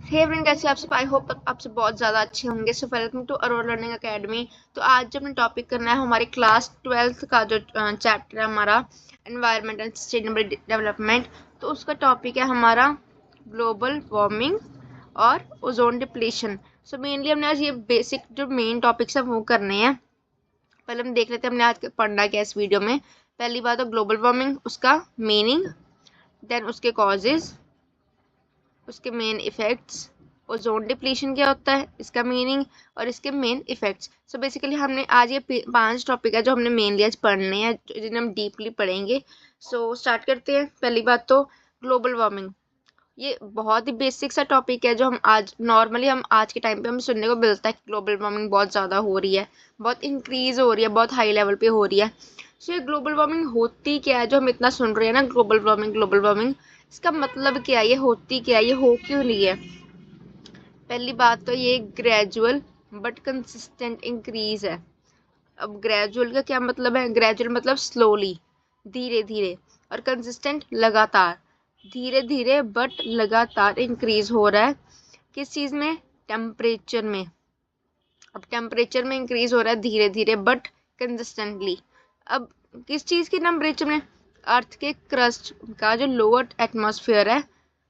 हे friend, कैसे आप सब? आई होप आप सब बहुत ज़्यादा अच्छे होंगे। So welcome to Arora learning academy. तो आज जो अपने टॉपिक करना है हमारी क्लास 12th का जो चैप्टर है हमारा एनवायरनमेंट एंड सस्टेनेबल डेवलपमेंट। तो उसका टॉपिक है हमारा ग्लोबल वार्मिंग और ओजोन डिप्लीशन। सो मेनली हमने आज ये बेसिक जो मेन टॉपिक्स है वो करने हैं। पहले हम देख लेते हैं हमने आज पढ़ना क्या है इस वीडियो में। पहली बात तो ग्लोबल वार्मिंग, उसका मीनिंग, देन उसके कॉजेज़, उसके मेन इफेक्ट्स, ओजोन डिप्लीशन क्या होता है, इसका मीनिंग और इसके मेन इफेक्ट्स। सो बेसिकली हमने आज ये 5 टॉपिक है जो हमने मेनली आज पढ़ने हैं, जिन्हें हम डीपली पढ़ेंगे। सो स्टार्ट करते हैं। पहली बात तो ग्लोबल वार्मिंग। ये बहुत ही बेसिक सा टॉपिक है जो हम आज नॉर्मली हम आज के टाइम पे हमें सुनने को मिलता है कि ग्लोबल वार्मिंग बहुत ज़्यादा हो रही है, बहुत इंक्रीज हो रही है, बहुत हाई लेवल पे हो रही है। सो ये ग्लोबल वार्मिंग होती क्या है जो हम इतना सुन रहे हैं ना, ग्लोबल वार्मिंग ग्लोबल वार्मिंग, इसका मतलब क्या है, ये होती क्या है, ये हो क्यों रही है। पहली बात तो ये ग्रेजुअल बट कंसिस्टेंट इंक्रीज है। अब ग्रेजुअल का क्या मतलब है? ग्रेजुअल मतलब स्लोली, धीरे धीरे, और कंसिस्टेंट लगातार, धीरे धीरे बट लगातार इंक्रीज हो रहा है। किस चीज़ में? टेम्परेचर में। अब टेम्परेचर में इंक्रीज हो रहा है धीरे धीरे बट कंसिस्टेंटली। अब किस चीज़ के टेम्परेचर में? अर्थ के क्रस्ट का जो लोअर एटमॉस्फेयर है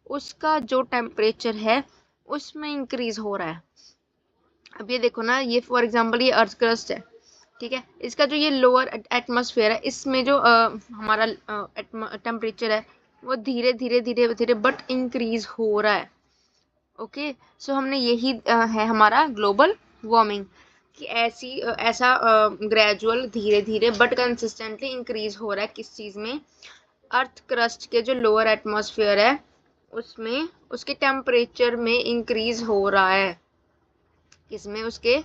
उसका जो टेम्परेचर है उसमें इंक्रीज हो रहा है। अब ये देखो ना, ये फॉर एग्जांपल ये अर्थ क्रस्ट है, ठीक है। इसका जो ये लोअर एटमॉस्फेयर है इसमें जो हमारा टेम्परेचर है वो धीरे धीरे धीरे धीरे बट इंक्रीज हो रहा है। ओके, सो हमने यही है हमारा ग्लोबल वार्मिंग कि ऐसा ग्रेजुअल, धीरे धीरे बट कंसिस्टेंटली इंक्रीज हो रहा है। किस चीज़ में? अर्थ क्रस्ट के जो लोअर एटमॉस्फेयर है उसमें, उसके टेम्परेचर में इंक्रीज हो रहा है। किसमें? उसके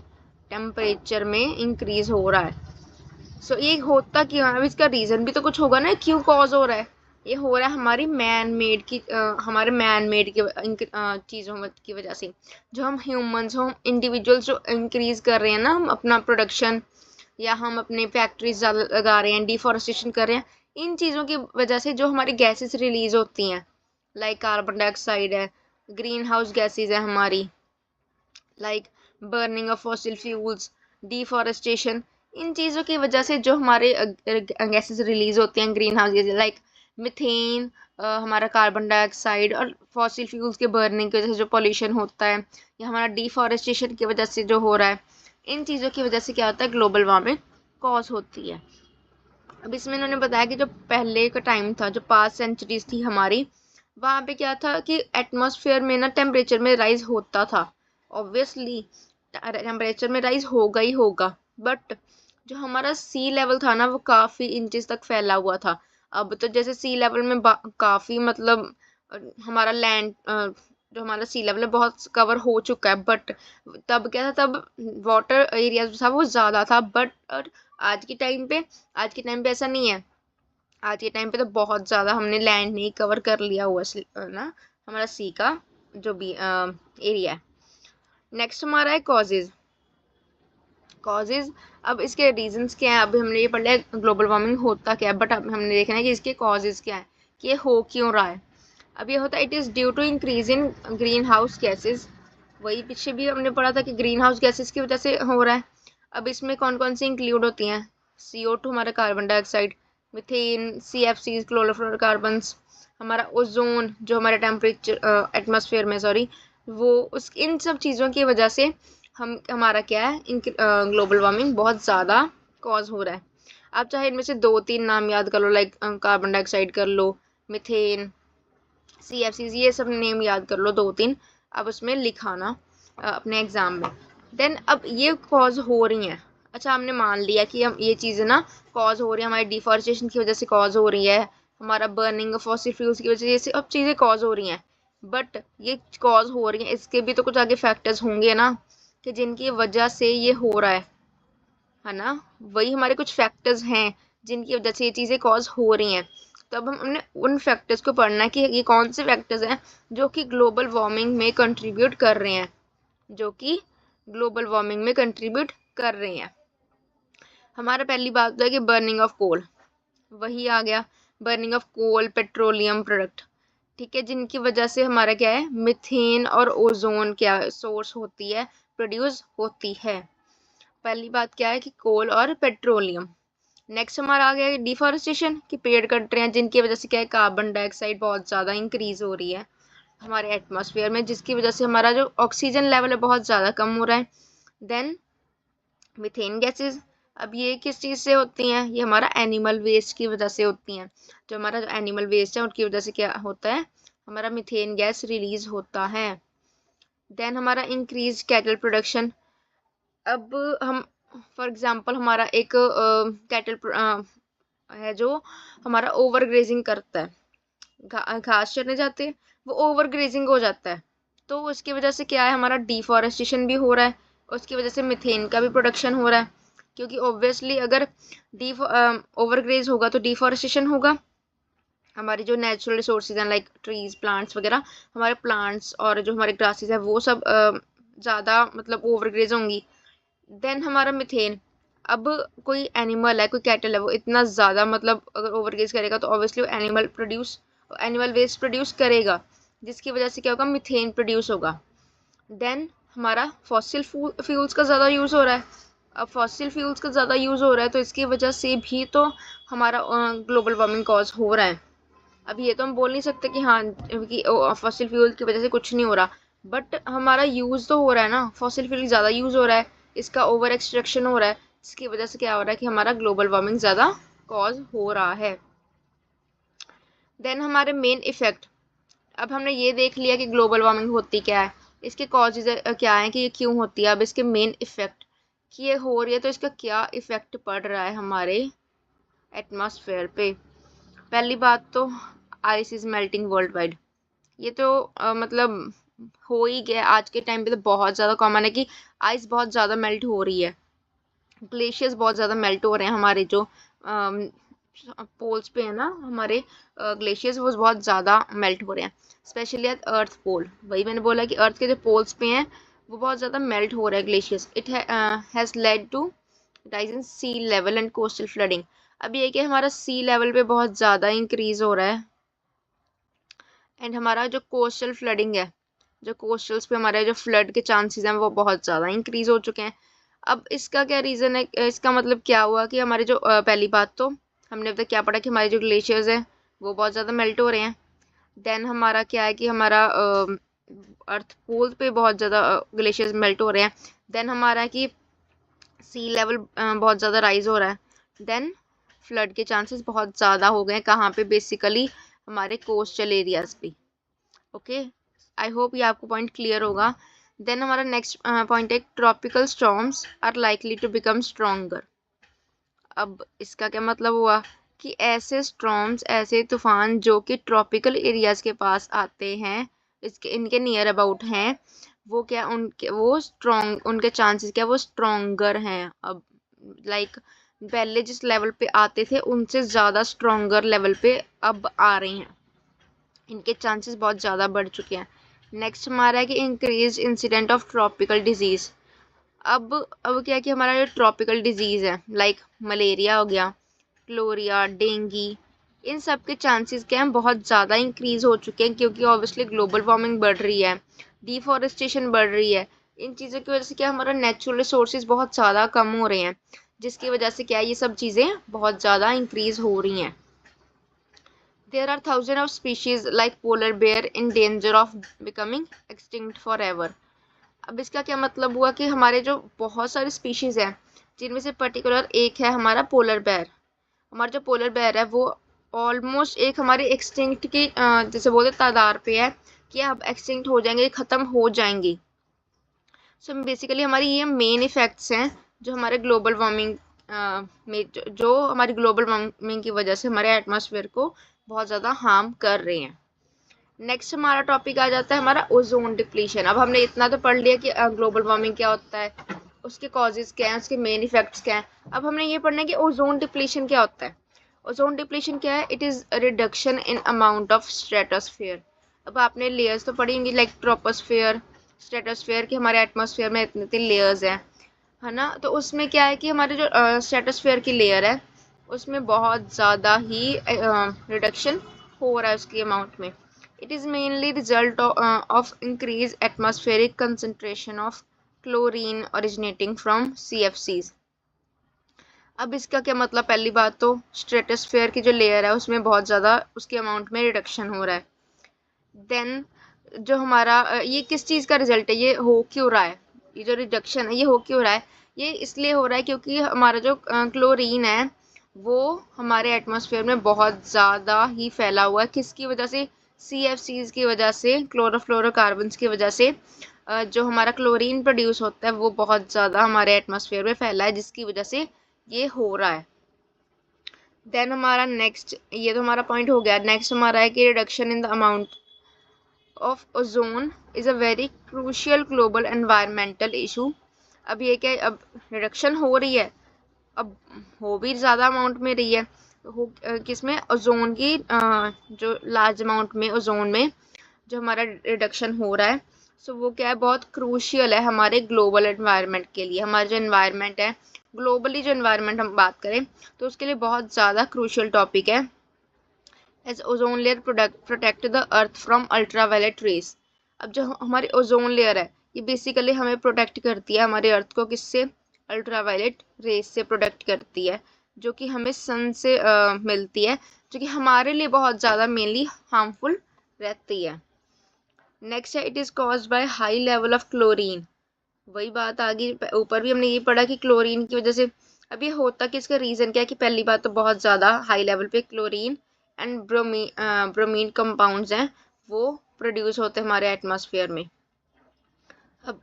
टेम्परेचर में इंक्रीज हो रहा है। सो ये होता क्यों है? अब इसका रीज़न भी तो कुछ होगा ना, क्यों कॉज हो रहा है। ये हो रहा है हमारी मैन मेड की हमारे मैन मेड की चीज़ों की वजह से। जो हम ह्यूमंस, हम इंडिविजुअल्स जो इंक्रीज कर रहे हैं ना, हम अपना प्रोडक्शन, या हम अपने फैक्ट्रीज लगा रहे हैं, डिफॉरेस्टेशन कर रहे हैं, इन चीज़ों की वजह से जो हमारी गैसेस रिलीज होती हैं, लाइक कार्बन डाइऑक्साइड है, ग्रीन हाउस गैसेज है हमारी, like burning of fossil fuels, deforestation, इन चीज़ों की वजह से जो हमारे गैसेस रिलीज होती हैं, green house gases like methane, हमारा कार्बन डाइऑक्साइड, और फॉसिल फ्यूल्स के बर्निंग की वजह से जो पॉल्यूशन होता है, या हमारा डिफॉरेस्टेशन की वजह से जो हो रहा है, इन चीज़ों की वजह से क्या होता है? ग्लोबल वार्मिंग कॉज होती है। अब इसमें इन्होंने बताया कि जो पहले का टाइम था, जो पास्ट सेंचुरीज थी हमारी, वहाँ पे क्या था कि एटमॉस्फेयर में ना टेम्परेचर में राइज होता था। ऑब्वियसली टेम्परेचर में राइज होगा ही होगा, बट जो हमारा सी लेवल था ना वो काफ़ी इंचेस तक फैला हुआ था। अब तो जैसे सी लेवल में काफ़ी मतलब हमारा लैंड, जो हमारा सी लेवल है बहुत कवर हो चुका है, बट तब क्या था, तब वाटर एरिया जो था वो ज़्यादा था। बट आज के टाइम पे आज के टाइम पे ऐसा नहीं है। आज के टाइम पे तो बहुत ज़्यादा हमने लैंड नहीं कवर कर लिया हुआ ना, हमारा सी का जो भी एरिया है। नेक्स्ट हमारा है कॉजेज। कॉजेज, अब इसके रीजंस क्या है? अब हमने ये पढ़ लिया ग्लोबल वार्मिंग होता क्या है, बट अब हमने देखना है कि इसके कॉजेज क्या है, कि ये हो क्यों रहा है। अब ये होता है, it is due to increase in greenhouse gases. वही पीछे भी हमने पढ़ा था कि ग्रीन हाउस गैसेज की वजह से हो रहा है। अब इसमें कौन कौन सी इंक्लूड होती हैं? CO2 हमारा carbon dioxide, methane, CFCs chlorofluorocarbons, हमारा ओजोन जो हमारे टेम्परेचर एटमॉस्फेयर में, सॉरी, वो उस इन सब चीज़ों की वजह से हम हमारा क्या है, ग्लोबल वार्मिंग बहुत ज़्यादा कॉज हो रहा है। आप चाहे इनमें से 2-3 नाम याद कर लो, लाइक कार्बन डाइऑक्साइड कर लो, मीथेन, CFCs, ये सब नेम याद कर लो 2-3। अब उसमें लिखाना अपने एग्जाम में। देन अब ये कॉज हो रही हैं। अच्छा, हमने मान लिया कि हम ये चीज़ें ना कॉज हो रही है, हमारी डिफॉरेस्टेशन की वजह से कॉज हो रही है, हमारा बर्निंग ऑफ फॉसिल फ्यूल्स की वजह से अब चीज़ें कॉज हो रही हैं। बट ये कॉज हो रही हैं, इसके भी तो कुछ आगे फैक्टर्स होंगे ना, कि जिनकी वजह से ये हो रहा है ना। वही हमारे कुछ फैक्टर्स हैं जिनकी वजह से ये चीज़ें कॉज हो रही हैं। तो अब हमने उन फैक्टर्स को पढ़ना है कि ये कौन से फैक्टर्स हैं जो कि ग्लोबल वार्मिंग में कंट्रीब्यूट कर रहे हैं, जो कि ग्लोबल वार्मिंग में कंट्रीब्यूट कर रहे हैं। हमारा पहली बात है कि बर्निंग ऑफ कोल, वही आ गया, burning of coal, petroleum product, ठीक है, जिनकी वजह से हमारा क्या है, मीथेन और ओजोन क्या सोर्स होती है, प्रोड्यूस होती है। पहली बात क्या है कि कोल और पेट्रोलियम। नेक्स्ट हमारा आ गया डिफॉरेस्टेशन, कि पेड़ कट रहे हैं जिनकी वजह से क्या है, कार्बन डाइऑक्साइड बहुत ज़्यादा इंक्रीज हो रही है हमारे एटमॉस्फेयर में, जिसकी वजह से हमारा जो ऑक्सीजन लेवल है बहुत ज़्यादा कम हो रहा है। देन मीथेन गैसेज, अब ये किस चीज़ से होती हैं, ये हमारा एनिमल वेस्ट की वजह से होती हैं। जो हमारा एनिमल वेस्ट है उनकी वजह से क्या होता है, हमारा मीथेन गैस रिलीज होता है। देन हमारा इंक्रीज कैटल प्रोडक्शन। अब हम फॉर एग्जांपल हमारा एक कैटल है जो हमारा ओवर ग्रेजिंग करता है, घास चरने जाते हैं, वो ओवर ग्रेजिंग हो जाता है, तो उसकी वजह से क्या है, हमारा डिफॉरेस्टेशन भी हो रहा है, उसकी वजह से मीथेन का भी प्रोडक्शन हो रहा है। क्योंकि ऑब्वियसली अगर ओवर ग्रेज होगा तो डिफॉरेस्टेशन होगा, हमारी जो नेचुरल रिसोर्सेज हैं लाइक ट्रीज प्लांट्स वगैरह, हमारे प्लांट्स और जो हमारे ग्रासेस है वो सब ज़्यादा मतलब ओवरग्रेज होंगी। देन हमारा मीथेन, अब कोई एनिमल है, कोई कैटल है, वो इतना ज़्यादा मतलब अगर ओवरग्रेज करेगा तो ऑब्वियसली वो एनिमल वेस्ट प्रोड्यूस करेगा, जिसकी वजह से क्या होगा, मीथेन प्रोड्यूस होगा। देन हमारा फॉसिल फ्यूल्स का ज़्यादा यूज़ हो रहा है। अब फॉसिल फ्यूल्स का ज़्यादा यूज़ हो रहा है तो इसकी वजह से भी तो हमारा ग्लोबल वार्मिंग कॉज हो रहा है। अब ये तो हम बोल नहीं सकते कि हाँ कि फॉसिल फ्यूल की वजह से कुछ नहीं हो रहा, बट हमारा यूज़ तो हो रहा है ना, फॉसिल फ्यूल ज़्यादा यूज़ हो रहा है, इसका ओवर एक्सट्रैक्शन हो रहा है, जिसकी वजह से क्या हो रहा है कि हमारा ग्लोबल वार्मिंग ज़्यादा कॉज हो रहा है। देन हमारे मेन इफेक्ट, अब हमने ये देख लिया कि ग्लोबल वार्मिंग होती क्या है, इसके कॉजेज क्या है कि ये क्यों होती है। अब इसके मेन इफेक्ट कि ये हो रही है तो इसका क्या इफेक्ट पड़ रहा है हमारे एटमॉस्फेयर पे। पहली बात तो ice is melting world wide, ये तो मतलब हो ही गया, आज के टाइम पे तो बहुत ज़्यादा कॉमन है कि आइस बहुत ज़्यादा मेल्ट हो रही है, ग्लेशियर्स बहुत ज़्यादा मेल्ट हो रहे हैं, हमारे जो पोल्स पे है ना हमारे ग्लेशियर्स, वो बहुत ज़्यादा मेल्ट हो रहे हैं, स्पेशली एट अर्थ पोल। वही मैंने बोला कि अर्थ के जो पोल्स पे हैं वो बहुत ज़्यादा मेल्ट हो रहा है glaciers. It has led to rise in sea level and coastal flooding. अब ये कि हमारा सी लेवल पे बहुत ज़्यादा इंक्रीज हो रहा है, एंड हमारा जो कोस्टल फ्लडिंग है, जो कोस्टल्स पे हमारे जो फ्लड के चांसेस हैं वो बहुत ज़्यादा इंक्रीज हो चुके हैं। अब इसका क्या रीज़न है, इसका मतलब क्या हुआ कि हमारे जो पहली बात तो हमने अब तक क्या पढ़ा कि हमारे जो ग्लेशियर्स हैं वो बहुत ज़्यादा मेल्ट हो रहे हैं। देन हमारा क्या है कि हमारा अर्थ पोल पे बहुत ज़्यादा ग्लेशियर्स मेल्ट हो रहे हैं। देन हमारा कि सी लेवल बहुत ज़्यादा राइज हो रहा है। देन फ्लड के चांसेस बहुत ज़्यादा हो गए हैं, कहाँ पे, बेसिकली हमारे कोस्टल एरियाज पे। ओके, आई होप ये आपको पॉइंट क्लियर होगा। देन हमारा नेक्स्ट पॉइंट है tropical storms are likely to become stronger. अब इसका क्या मतलब हुआ कि ऐसे स्टॉर्म्स, ऐसे तूफान जो कि ट्रॉपिकल एरियाज के पास आते हैं, इसके इनके नियर अबाउट हैं, वो क्या उनके वो स्ट्रॉन्ग, उनके चांसेस क्या वो स्ट्रोंगर हैं। अब लाइक पहले जिस लेवल पे आते थे उनसे ज़्यादा स्ट्रोंगर लेवल पे अब आ रहे हैं, इनके चांसेस बहुत ज़्यादा बढ़ चुके हैं। नेक्स्ट हमारा है कि increase incident of tropical disease. अब क्या है कि हमारा जो ट्रॉपिकल डिजीज़ है लाइक मलेरिया हो गया, क्लोरिया, डेंगी, इन सब के चांसेस क्या हैं बहुत ज़्यादा इंक्रीज हो चुके हैं, क्योंकि ऑब्वियसली ग्लोबल वार्मिंग बढ़ रही है, डिफॉरेस्टेशन बढ़ रही है। इन चीज़ों की वजह से क्या हमारा नेचुरल रिसोर्सेज बहुत ज़्यादा कम हो रहे हैं, जिसकी वजह से क्या ये सब चीज़ें बहुत ज़्यादा इंक्रीज हो रही हैं। There are thousands of species like polar bear in danger of becoming extinct forever. अब इसका क्या मतलब हुआ कि हमारे जो बहुत सारे स्पीशीज हैं, जिनमें से पर्टिकुलर एक है हमारा पोलर बेयर। हमारा जो पोलर बेयर है वो ऑलमोस्ट एक हमारे एक्सटिंक्ट की जैसे बोलते तादार पे है कि अब एक्सटिंक्ट हो जाएंगे, ख़त्म हो जाएंगी। सो बेसिकली हमारी ये मेन इफ़ेक्ट्स हैं जो हमारे ग्लोबल वार्मिंग में जो हमारी ग्लोबल वार्मिंग की वजह से हमारे एटमॉस्फेयर को बहुत ज़्यादा हार्म कर रहे हैं। नेक्स्ट हमारा टॉपिक आ जाता है हमारा ओजोन डिप्लीशन। अब हमने इतना तो पढ़ लिया कि ग्लोबल वार्मिंग क्या होता है, उसके कॉजेज़ क्या हैं, उसके मेन इफेक्ट्स क्या हैं। अब हमने ये पढ़ना है कि ओजोन डिप्लीशन क्या होता है। ओजोन डिप्लीशन क्या है, it is reduction in amount of stratosphere. अब आपने लेयर्स तो पढ़ी होंगी लाइक ट्रोपोस्फेयर, स्ट्रेटोस्फेयर के हमारे एटमॉस्फेयर में इतने इतने लेयर्स हैं, है ना। तो उसमें क्या है कि हमारे जो स्ट्रेटोस्फेयर की लेयर है उसमें बहुत ज़्यादा ही रिडक्शन हो रहा है उसकी अमाउंट में। It is mainly result of increased atmospheric concentration of chlorine originating from CFCs. अब इसका क्या मतलब, पहली बात तो स्ट्रेटोस्फेयर की जो लेयर है उसमें बहुत ज़्यादा उसके अमाउंट में रिडक्शन हो रहा है. देन जो हमारा ये किस चीज़ का रिजल्ट है, ये हो क्यों रहा है, ये जो रिडक्शन है ये हो क्यों रहा है, ये इसलिए हो रहा है क्योंकि हमारा जो क्लोरीन है वो हमारे एटमॉस्फेयर में बहुत ज़्यादा ही फैला हुआ है. किसकी वजह से, CFCs की वजह से, क्लोरोफ्लोरोकार्बन्स की वजह से जो हमारा क्लोरीन प्रोड्यूस होता है वो बहुत ज़्यादा हमारे एटमॉस्फेयर में फैला है, जिसकी वजह से ये हो रहा है. देन हमारा नेक्स्ट, ये तो हमारा पॉइंट हो गया. नेक्स्ट हमारा है कि reduction in the amount of ozone is a very crucial global environmental issue. अब ये क्या, अब रिडक्शन हो रही है, अब हो भी ज़्यादा अमाउंट में रही है, हो किसमें, ओजोन की जो लार्ज अमाउंट में ओजोन में जो हमारा रिडक्शन हो रहा है. सो वो क्या है, बहुत क्रूशियल है हमारे ग्लोबल एनवायरनमेंट के लिए. हमारा जो एनवायरनमेंट है, ग्लोबली जो एनवायरनमेंट हम बात करें तो उसके लिए बहुत ज़्यादा क्रूशियल टॉपिक है. As ozone layer protect the earth from ultraviolet rays. अब जो हमारी ओजोन लेयर है ये बेसिकली हमें प्रोटेक्ट करती है, हमारे अर्थ को किससे, अल्ट्रावायलेट रेज से प्रोटेक्ट करती है, जो कि हमें सन से मिलती है, जो कि हमारे लिए बहुत ज़्यादा मेनली हार्मफुल रहती है. नेक्स्ट है, it is caused by high level of chlorine. वही बात आ गई, ऊपर भी हमने ये पढ़ा कि क्लोरीन की वजह से. अब ये होता कि इसका रीज़न क्या है, कि पहली बात तो बहुत ज़्यादा हाई लेवल पे क्लोरीन एंड ब्रोमीन कंपाउंड्स हैं वो प्रोड्यूस होते हैं हमारे एटमॉस्फेयर में. अब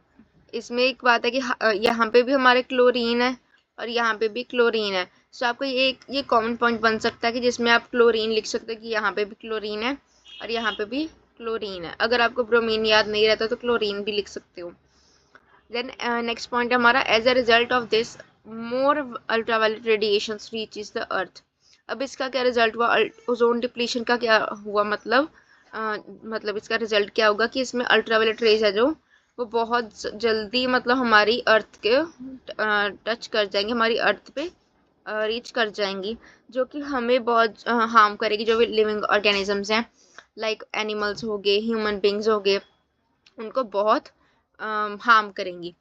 इसमें एक बात है कि यहाँ पे भी हमारे क्लोरीन है और यहाँ पे भी क्लोरीन है. सो आपको ये कॉमन पॉइंट बन सकता है कि जिसमें आप क्लोरीन लिख सकते हो कि यहाँ पे भी क्लोरीन है और यहाँ पे भी क्लोरीन है. अगर आपको ब्रोमीन याद नहीं रहता तो क्लोरीन भी लिख सकते हो. देन नेक्स्ट पॉइंट है हमारा, as a result of this more ultraviolet radiations reaches the earth. अब इसका क्या रिजल्ट हुआ, ओजोन डिप्लीशन का क्या हुआ, मतलब इसका रिजल्ट क्या होगा कि इसमें अल्ट्रावायलेट रेज है जो वो बहुत जल्दी मतलब हमारी अर्थ के टच कर जाएंगी, हमारी अर्थ पे रीच कर जाएंगी, जो कि हमें बहुत हार्म करेगी. जो भी लिविंग ऑर्गेनिजम्स हैं लाइक एनिमल्स हो गए, ह्यूमन बींग्स हो गए, उनको बहुत हार्म करेंगी.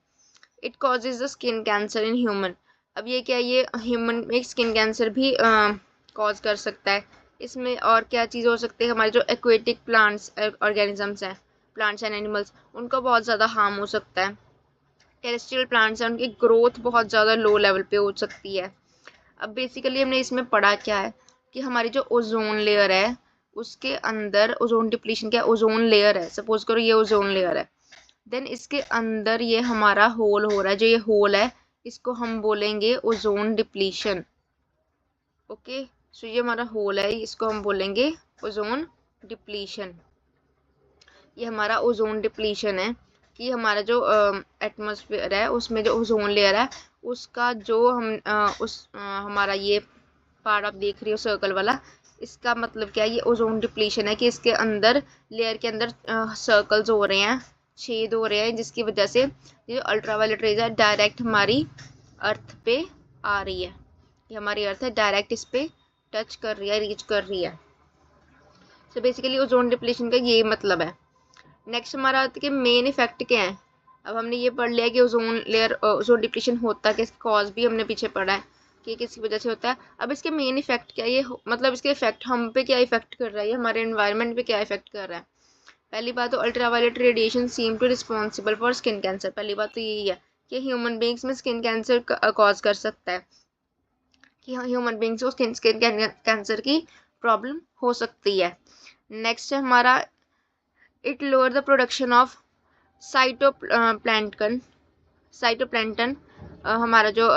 It causes the skin cancer in human. अब ये क्या, ये ह्यूमन में स्किन कैंसर भी कॉज कर सकता है. इसमें और क्या चीज़ हो सकती है, हमारे जो एक्वेटिक प्लांट्स ऑर्गेनिजम्स हैं, प्लांट्स एंड एनिमल्स, उनको बहुत ज़्यादा हार्म हो सकता है. टेरेस्ट्रियल प्लांट्स हैं, उनकी ग्रोथ बहुत ज़्यादा लो लेवल पे हो सकती है. अब बेसिकली हमने इसमें पढ़ा क्या है कि हमारी जो ओजोन लेयर है उसके अंदर ओजोन डिप्लीशन, क्या ओजोन लेयर है, सपोज करो ये ओजोन लेयर है, देन इसके अंदर ये हमारा होल हो रहा है, जो ये होल है इसको हम बोलेंगे ओजोन डिप्लीशन. ओके, सो ये हमारा होल है, इसको हम बोलेंगे ओजोन डिप्लीशन. ये हमारा ओजोन डिप्लीशन है कि हमारा जो एटमॉस्फेयर है उसमें जो ओजोन लेयर है उसका जो हमारा ये पार्ट आप देख रही हो सर्कल वाला, इसका मतलब क्या है, ये ओजोन डिप्लीशन है कि इसके अंदर लेयर के अंदर सर्कल्स हो रहे हैं, छेद हो रहे हैं, जिसकी वजह से ये अल्ट्रावायलेट रेज है डायरेक्ट हमारी अर्थ पे आ रही है. ये हमारी अर्थ है डायरेक्ट इस पे टच कर रही है, रीच कर रही है. सो बेसिकली ओजोन डिप्लीशन का ये मतलब है. नेक्स्ट हमारा आता है कि मेन इफेक्ट क्या है. अब हमने ये पढ़ लिया कि ओजोन लेयर ओजोन डिप्लीशन होता है, इसका कॉज भी हमने पीछे पढ़ा है कि किसकी वजह से होता है. अब इसके मेन इफेक्ट क्या है, ये मतलब इसके इफेक्ट हम पे क्या इफेक्ट कर रहा है, ये हमारे एनवायरनमेंट पे क्या इफेक्ट कर रहा है. पहली बात तो ultraviolet radiation seem to responsible for skin cancer. पहली बात तो यही है कि ह्यूमन बींग्स में स्किन कैंसर कॉज कर सकता है, कि ह्यूमन बींग्स को स्किन कैंसर की प्रॉब्लम हो सकती है. नेक्स्ट है हमारा, it lower the production of phytoplankton. हमारा जो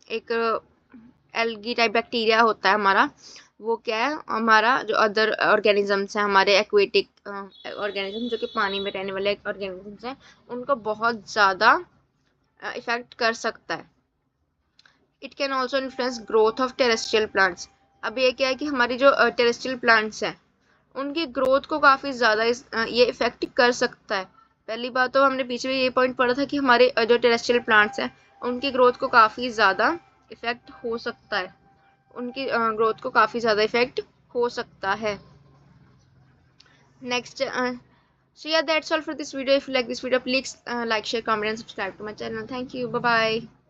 एक एल्गी टाइप बैक्टीरिया होता है हमारा, वो क्या है, हमारा जो अदर ऑर्गेनिजम्स हैं, हमारे एक्वेटिक ऑर्गेनिज्म जो कि पानी में रहने वाले ऑर्गेनिजम्स हैं, उनको बहुत ज़्यादा इफेक्ट कर सकता है. It can also influence growth of terrestrial plants. अब ये क्या है कि हमारी जो टेरेस्ट्रियल प्लांट्स हैं उनकी ग्रोथ को काफ़ी ज़्यादा ये इफेक्ट कर सकता है. पहली बात तो हमने पीछे भी ये पॉइंट पढ़ा था कि हमारे जो टेरेस्ट्रियल प्लांट्स हैं उनकी ग्रोथ को काफ़ी ज़्यादा इफेक्ट हो सकता है, उनकी ग्रोथ को काफ़ी ज़्यादा इफेक्ट हो सकता है. next so yeah, that's all for this video. If you like this video, please like, share, comment and subscribe to my channel. Thank you. Bye bye.